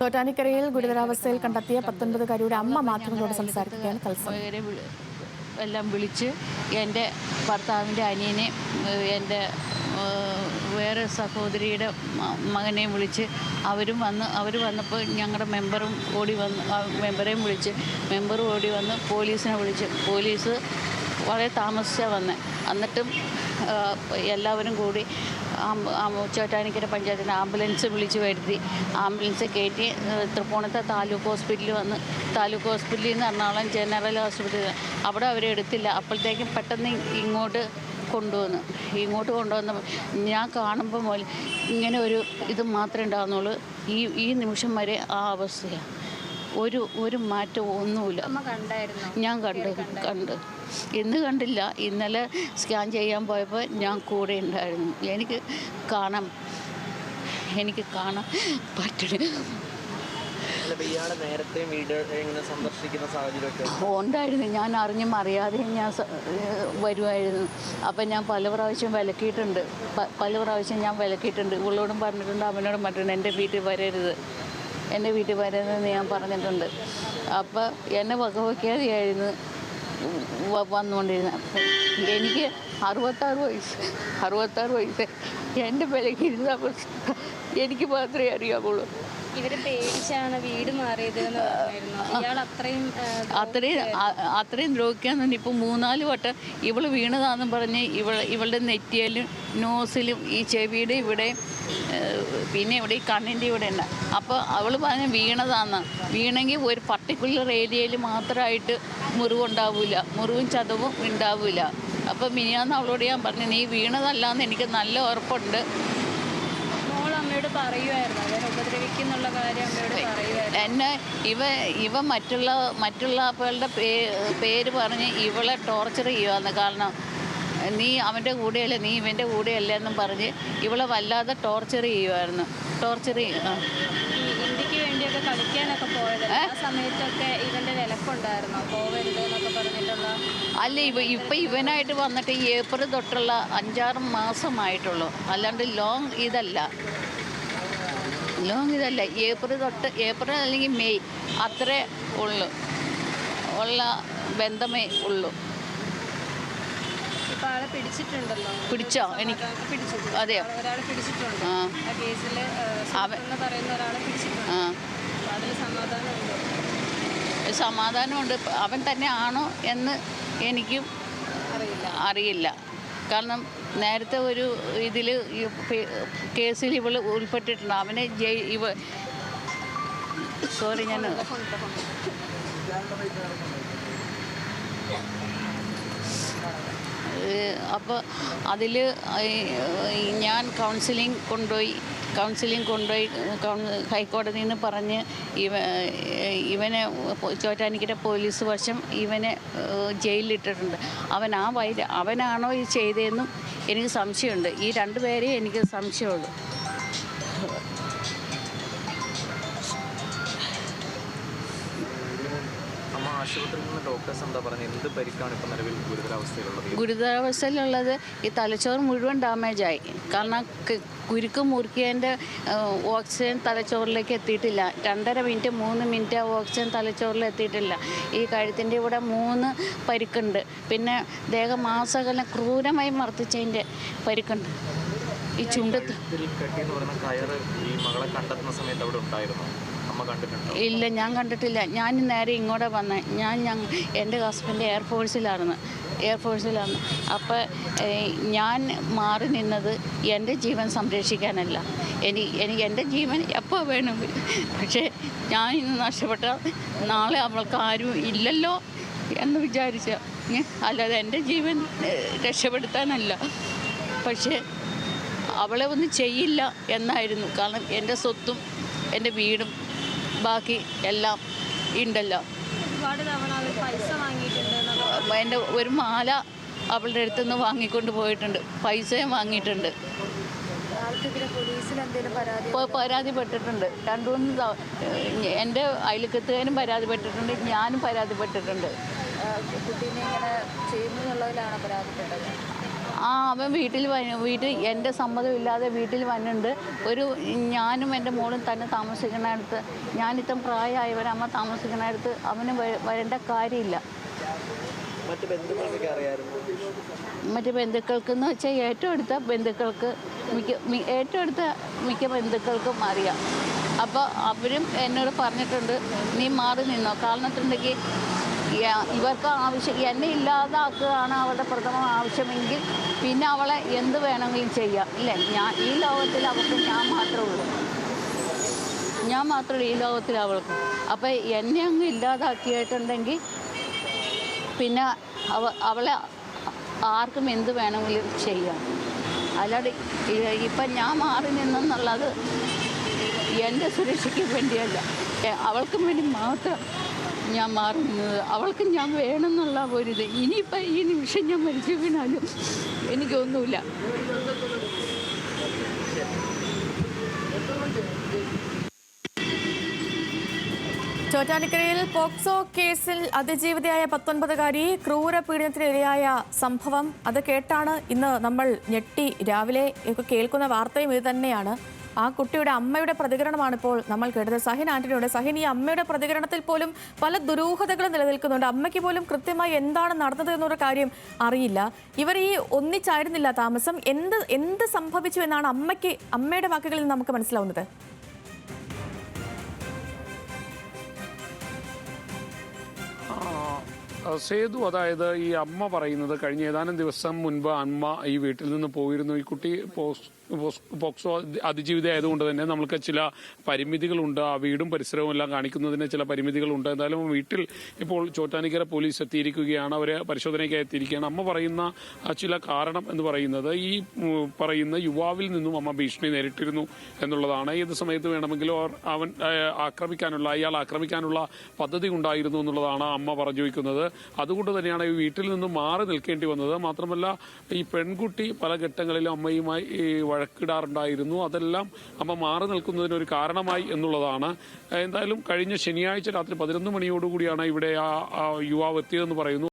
തോറ്റാനിക്കരയിൽ ഗുരുതരാവസ്ഥയിൽ കണ്ടെത്തിയ 19-കാരിയുടെ അമ്മ മാധ്യമങ്ങളോട് സംസാരിക്കുകയാണ് തത്സമയം. എല്ലാം വിളിച്ച് എൻ്റെ ഭർത്താവിൻ്റെ അനിയനെ, എൻ്റെ വേറെ സഹോദരിയുടെ മകനെയും വിളിച്ച് അവർ വന്നപ്പോൾ ഞങ്ങളുടെ മെമ്പറും ഓടി വന്ന് മെമ്പറേയും വിളിച്ച് മെമ്പറും ഓടി വന്ന് പോലീസിനെ വിളിച്ച് പോലീസ് വളരെ താമസിച്ചാണ് വന്നത്. എന്നിട്ടും എല്ലാവരും കൂടി ചോറ്റാനിക്കര പഞ്ചായത്തിൻ്റെ ആംബുലൻസ് വിളിച്ച് വരുത്തി ആംബുലൻസ് കയറ്റി തൃപ്പൂണിത്തെ താലൂക്ക് ഹോസ്പിറ്റലിൽ നിന്ന് എറണാകുളം ജനറൽ ആശുപത്രി അവിടെ അവരെ എടുത്തില്ല. അപ്പോഴത്തേക്കും പെട്ടെന്ന് ഇങ്ങോട്ട് കൊണ്ടുവന്ന് ഞാൻ കാണുമ്പോൾ മുതൽ ഇങ്ങനെ ഒരു ഇത് മാത്രമേ ഉണ്ടാകുന്നുള്ളൂ. ഈ നിമിഷം വരെ ആ അവസ്ഥയാണ്. ഒരു മാറ്റവും ഒന്നുമില്ല. ഞാൻ കണ്ട് ഇന്ന് കണ്ടില്ല. ഇന്നലെ സ്കാൻ ചെയ്യാൻ പോയപ്പോൾ ഞാൻ കൂടെ ഉണ്ടായിരുന്നു. എനിക്ക് കാണാൻ പറ്റണ ഉണ്ടായിരുന്നു. ഞാൻ അറിഞ്ഞും അറിയാതെയും ഞാൻ വരുമായിരുന്നു. അപ്പം ഞാൻ പല പ്രാവശ്യം വിലക്കിയിട്ടുണ്ട്. ഇവളോടും പറഞ്ഞിട്ടുണ്ട്, അവനോടും പറഞ്ഞിട്ടുണ്ട് എൻ്റെ വീട്ടിൽ വരരുതെന്ന് ഞാൻ പറഞ്ഞിട്ടുണ്ട്. അപ്പോൾ എന്നെ വകവയ്ക്കാതെയായിരുന്നു വന്നുകൊണ്ടിരുന്നത്. എനിക്ക് 66 വയസ്സ് എൻ്റെ വിലക്കിരുന്ന അവസ്ഥ എനിക്ക് മാത്രമേ അറിയാവുള്ളൂ. ഇവര് പേടിച്ചാണ് വീട് മാറിയത്. അത്രയും ദ്രോഹിക്കാന്നുണ്ട്. ഇപ്പോൾ 3-4 വട്ടം ഇവള് വീണതാണെന്ന് പറഞ്ഞ് ഇവളുടെ നെറ്റിയിലും നോസിലും ഈ ചെവിയുടെ ഇവിടെ പിന്നെ ഇവിടെ ഈ കണ്ണിൻ്റെ ഇവിടെ ഉണ്ട്. അപ്പോൾ അവൾ പറഞ്ഞ് വീണെങ്കിൽ ഒരു പർട്ടിക്കുലർ ഏരിയയിൽ മാത്രമായിട്ട് മുറിവും ചതവും ഉണ്ടാവില്ല. അപ്പോൾ മിനിയാന്ന് അവളോട് ഞാൻ പറഞ്ഞു, നീ വീണതല്ലാന്ന് എനിക്ക് നല്ല ഉറപ്പുണ്ട്. എന്നെ ഇവ മറ്റുള്ള ആളുടെ പേര് പറഞ്ഞ് ഇവളെ ടോർച്ചർ ചെയ്യുവാന്ന്. കാരണം നീ അവൻ്റെ കൂടെയല്ല, നീ ഇവൻ്റെ കൂടെയല്ല എന്നും പറഞ്ഞ് ഇവളെ വല്ലാതെ ടോർച്ചർ ചെയ്യുമായിരുന്നു. ഇന്ത്യക്ക് വേണ്ടിയൊക്കെ കളിക്കാനൊക്കെ പോയത് ആ സമയത്തൊക്കെ ഇവൻ്റെ വിലക്കുണ്ടായിരുന്നോ പോവരുത് എന്നൊക്കെ പറഞ്ഞിട്ടുള്ള? അല്ല, ഇപ്പം ഇവനായിട്ട് വന്നിട്ട് ഈ ഏപ്രിൽ തൊട്ടുള്ള 5-6 മാസമായിട്ടുള്ളൂ. അല്ലാണ്ട് ലോങ് ഇതല്ല. ഏപ്രിൽ അല്ലെങ്കിൽ മെയ് അത്രേ ഉള്ള ബന്ധമേ ഉള്ളൂ. പിടിച്ചോ? എനിക്ക് അതെയോ? സമാധാനമുണ്ട്. അവൻ തന്നെ ആണോ എന്ന് എനിക്കും അറിയില്ല. കാരണം നേരത്തെ ഒരു ഇതിൽ കേസിൽ ഇവള് ഉൾപ്പെട്ടിട്ടുണ്ട്. അവനെ ഞാൻ അപ്പോൾ അതിൽ ഞാൻ കൗൺസിലിംഗ് കൊണ്ടുപോയി ഹൈക്കോടതിയിൽ നിന്ന് പറഞ്ഞ് ഇവനെ ചോറ്റാനിക്കര പോലീസ് വശം ഇവനെ ജയിലിലിട്ടിട്ടുണ്ട്. അവനാണോ ഇത് ചെയ്തതെന്നും എനിക്ക് സംശയമുണ്ട്. ഈ 2 പേരെയും എനിക്ക് സംശയമുള്ളൂ. ഗുരുതരാവസ്ഥയിലുള്ളത് ഈ തലച്ചോറ് മുഴുവൻ ഡാമേജായി. കാരണം കുരുക്ക് മുറുക്കിയതിൻ്റെ ഓക്സിജൻ തലച്ചോറിലേക്ക് എത്തിയിട്ടില്ല. 2.5 മിനിറ്റ് 3 മിനിറ്റ് ഓക്സിജൻ തലച്ചോറിൽ എത്തിയിട്ടില്ല. ഈ കഴുത്തിൻ്റെ ഇവിടെ 3 പരിക്കുണ്ട്. പിന്നെ ദേഹമാസകലം ക്രൂരമായി മർദ്ദിച്ചതിൻ്റെ പരിക്കുണ്ട്. ഈ ചുണ്ടത്ത് ഇല്ല, ഞാൻ കണ്ടിട്ടില്ല. ഞാൻ നേരെ ഇങ്ങോട്ട് വന്നേ. എൻ്റെ ഹസ്ബൻഡ് എയർഫോഴ്സിലാണ്. അപ്പോൾ ഞാൻ മാറി നിന്നത് എൻ്റെ ജീവൻ സംരക്ഷിക്കാനല്ല. എനിക്ക് എൻ്റെ ജീവൻ എപ്പോൾ വേണമെങ്കിൽ. പക്ഷേ ഞാൻ ഇന്ന് നഷ്ടപ്പെട്ടാൽ നാളെ അവൾക്ക് ആരും ഇല്ലല്ലോ എന്ന് വിചാരിച്ച, അല്ലാതെ എൻ്റെ ജീവൻ രക്ഷപ്പെടുത്താനല്ല. പക്ഷേ അവളെ ഒന്നും ചെയ്യില്ല എന്നായിരുന്നു. കാരണം എൻ്റെ സ്വത്തും എൻ്റെ വീടും ബാക്കി എല്ലാം ഉണ്ടല്ലോ. എൻ്റെ ഒരു മാല അവളുടെ അടുത്തുനിന്ന് വാങ്ങിക്കൊണ്ട് പോയിട്ടുണ്ട്. പൈസയും വാങ്ങിയിട്ടുണ്ട്. പരാതിപ്പെട്ടിട്ടുണ്ട്. 2-3 എൻ്റെ അയൽക്കത്തുകാരും പരാതിപ്പെട്ടിട്ടുണ്ട്. ഞാനും പരാതിപ്പെട്ടിട്ടുണ്ട്. അവൻ വീട്ടിൽ എൻ്റെ സമ്മതമില്ലാതെ വീട്ടിൽ വന്നിട്ടുണ്ട്. ഞാനും എൻ്റെ മോളും തന്നെ താമസിക്കുന്നിടത്ത്, ഞാനിത്തം പ്രായമായവൻ അമ്മ താമസിക്കുന്നിടത്ത് അവന് വരേണ്ട കാര്യമില്ല. മറ്റു ബന്ധുക്കൾക്കെന്ന് വെച്ചാൽ ഏറ്റവും അടുത്ത ബന്ധുക്കൾക്ക് മിക്ക ബന്ധുക്കൾക്കും അറിയാം. അപ്പോൾ അവരും എന്നോട് പറഞ്ഞിട്ടുണ്ട്, നീ മാറി നിന്നോ. കാരണത്തുണ്ടെങ്കിൽ ഇവർക്ക് എന്നെ ഇല്ലാതാക്കുകയാണ് അവരുടെ പ്രഥമ ആവശ്യമെങ്കിൽ പിന്നെ അവളെ എന്ത് വേണമെങ്കിലും ചെയ്യാം. ഇല്ലേ, ഈ ലോകത്തിൽ അവൾക്ക് ഞാൻ മാത്രമേ ഈ ലോകത്തിൽ അവൾക്ക്. അപ്പം എന്നെ അങ്ങ് ഇല്ലാതാക്കിയിട്ടുണ്ടെങ്കിൽ പിന്നെ അവളെ ആർക്കും എന്ത് വേണമെങ്കിലും ചെയ്യാം. അല്ലാതെ ഇപ്പം ഞാൻ മാറി നിന്നെന്നുള്ളത് എൻ്റെ സുരക്ഷയ്ക്ക് വേണ്ടിയല്ല, അവൾക്കും വേണ്ടി മാത്രം ഞാൻ മാറി നിന്നത്. അവൾക്ക് ഞാൻ വേണമെന്നുള്ള ഒരിത്. ഇനിയിപ്പം ഈ നിമിഷം ഞാൻ മരിച്ചു വീണാലും എനിക്കൊന്നുമില്ല. ചോറ്റാനിക്കരയിൽ പോക്സോ കേസിൽ അതിജീവിതയായ 19-കാരി ക്രൂരപീഡനത്തിനിരയായ സംഭവം, അത് കേട്ടാണ് ഇന്ന് നമ്മൾ ഞെട്ടി രാവിലെ ഒക്കെ കേൾക്കുന്ന വാർത്തയും ഇത് തന്നെയാണ്. ആ കുട്ടിയുടെ അമ്മയുടെ പ്രതികരണമാണ് ഇപ്പോൾ നമ്മൾ കേട്ടത്. സഹിൻ ആന്റണിയുടെ. സഹിൻ, ഈ അമ്മയുടെ പ്രതികരണത്തിൽ പോലും പല ദുരൂഹതകളും നിലനിൽക്കുന്നുണ്ട്. അമ്മയ്ക്ക് പോലും കൃത്യമായി എന്താണ് നടന്നത് എന്നൊരു കാര്യം അറിയില്ല. ഇവർ ഈ ഒന്നിച്ചായിരുന്നില്ല താമസം. എന്ത് സംഭവിച്ചു എന്നാണ് അമ്മയുടെ വാക്കുകളിൽ നിന്ന് നമുക്ക് മനസ്സിലാവുന്നത്? സേതു, അതായത് ഈ അമ്മ പറയുന്നത് കഴിഞ്ഞ ഏതാനും ദിവസം മുൻപ് അമ്മ ഈ വീട്ടിൽ നിന്ന് പോയിരുന്നു. ഈ കുട്ടി പോക്സോ അതിജീവിതയായതുകൊണ്ട് തന്നെ നമുക്ക് ചില പരിമിതികളുണ്ട്. ആ വീടും പരിസരവും എല്ലാം കാണിക്കുന്നതിന് ചില പരിമിതികളുണ്ട്. എന്തായാലും വീട്ടിൽ ഇപ്പോൾ ചോറ്റാനിക്കര പോലീസ് എത്തിയിരിക്കുകയാണ്. അവരെ പരിശോധനയ്ക്കായി എത്തിയിരിക്കുകയാണ്. അമ്മ പറയുന്ന ചില കാരണം എന്ന് പറയുന്നത് ഈ പറയുന്ന യുവാവിൽ നിന്നും അമ്മ ഭീഷണി നേരിട്ടിരുന്നു എന്നുള്ളതാണ്. ഏത് സമയത്ത് വേണമെങ്കിലും അയാൾ ആക്രമിക്കാനുള്ള പദ്ധതി ഉണ്ടായിരുന്നു എന്നുള്ളതാണ് അമ്മ പറഞ്ഞു വയ്ക്കുന്നത്. അതുകൊണ്ട് തന്നെയാണ് ഈ വീട്ടിൽ നിന്നും മാറി നിൽക്കേണ്ടി വന്നത്. മാത്രമല്ല ഈ പെൺകുട്ടി പല ഘട്ടങ്ങളിലും അമ്മയുമായി വഴക്കിടാറുണ്ടായിരുന്നു. അതെല്ലാം അമ്മ മാറി നിൽക്കുന്നതിനൊരു കാരണമായി എന്നുള്ളതാണ്. എന്തായാലും കഴിഞ്ഞ ശനിയാഴ്ച രാത്രി 11 മണിയോടുകൂടിയാണ് ഇവിടെ ആ യുവാവ് എത്തിയതെന്ന് പറയുന്നു.